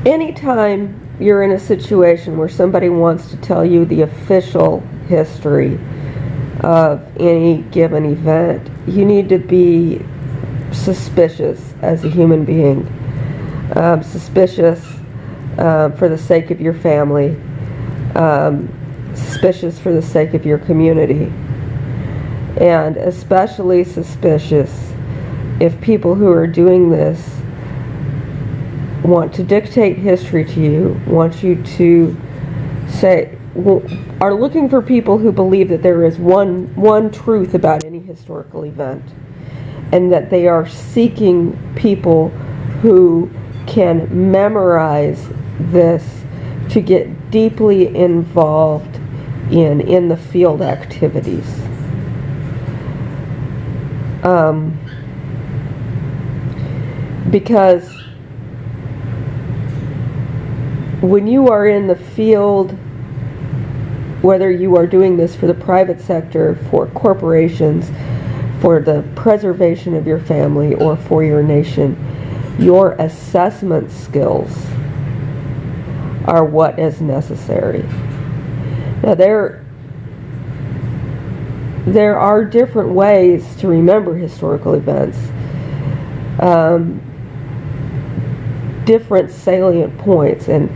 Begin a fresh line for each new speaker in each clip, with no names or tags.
Anytime you're in a situation where somebody wants to tell you the official history of any given event, you need to be suspicious as a human being. Suspicious for the sake of your family, suspicious for the sake of your community, and especially suspicious if people who are doing this want to dictate history to you, want you to say, are looking for people who believe that there is one truth about any historical event, and that they are seeking people who can memorize this to get deeply involved in the field activities. Because when you are in the field, whether you are doing this for the private sector, for corporations, for the preservation of your family, or for your nation, your assessment skills are what is necessary. Now there are different ways to remember historical events, different salient points, and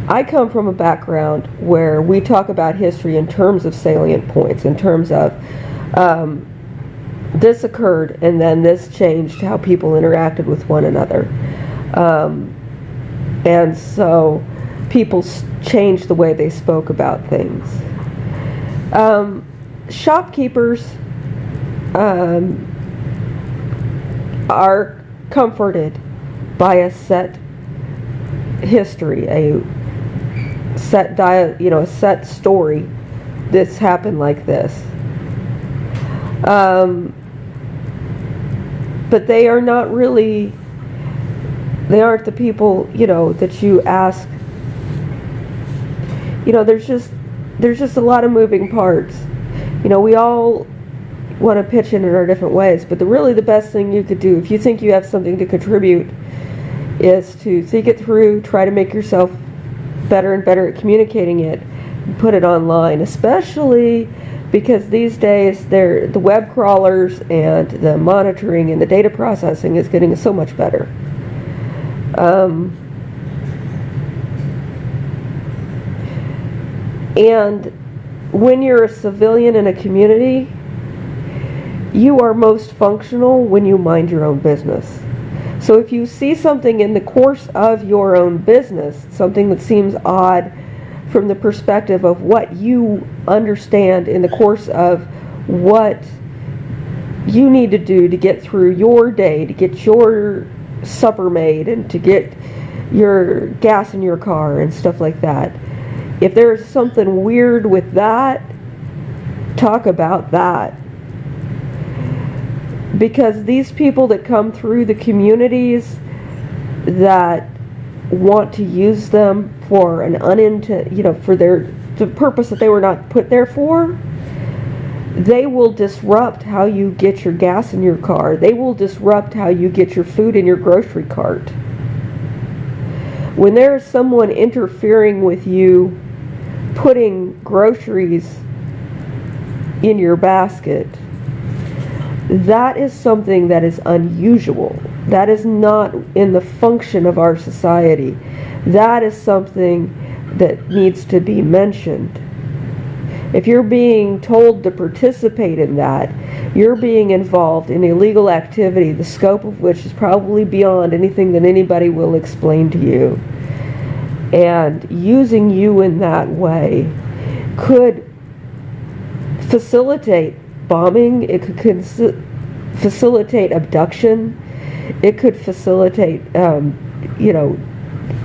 I come from a background where we talk about history in terms of salient points, in terms of this occurred and then this changed how people interacted with one another. And so people changed the way they spoke about things. Shopkeepers are comforted by a set history, a set story. This happened like this. But they are not really, they aren't the people, that you ask. There's just a lot of moving parts. We all want to pitch in our different ways, but really the best thing you could do, if you think you have something to contribute, is to think it through, try to make yourself better and better at communicating it, and put it online, especially because these days the web crawlers and the monitoring and the data processing is getting so much better. And when you're a civilian in a community, you are most functional when you mind your own business. So if you see something in the course of your own business, something that seems odd from the perspective of what you understand in the course of what you need to do to get through your day, to get your supper made, and to get your gas in your car and stuff like that. If there's something weird with that, talk about that. Because these people that come through the communities that want to use them for an for the purpose that they were not put there for, they will disrupt how you get your gas in your car. They will disrupt how you get your food in your grocery cart. When there is someone interfering with you putting groceries in your basket, that is something that is unusual. That is not in the function of our society. That is something that needs to be mentioned. If you're being told to participate in that, you're being involved in illegal activity, the scope of which is probably beyond anything that anybody will explain to you. And using you in that way could facilitate bombing, it could facilitate abduction, it could facilitate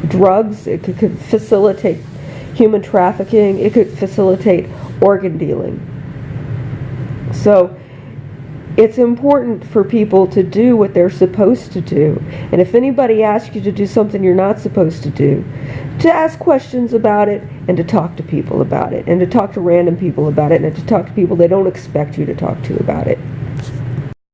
drugs, it could facilitate human trafficking, it could facilitate organ dealing. So it's important for people to do what they're supposed to do. And if anybody asks you to do something you're not supposed to do, to ask questions about it, and to talk to people about it, and to talk to random people about it, and to talk to people they don't expect you to talk to about it.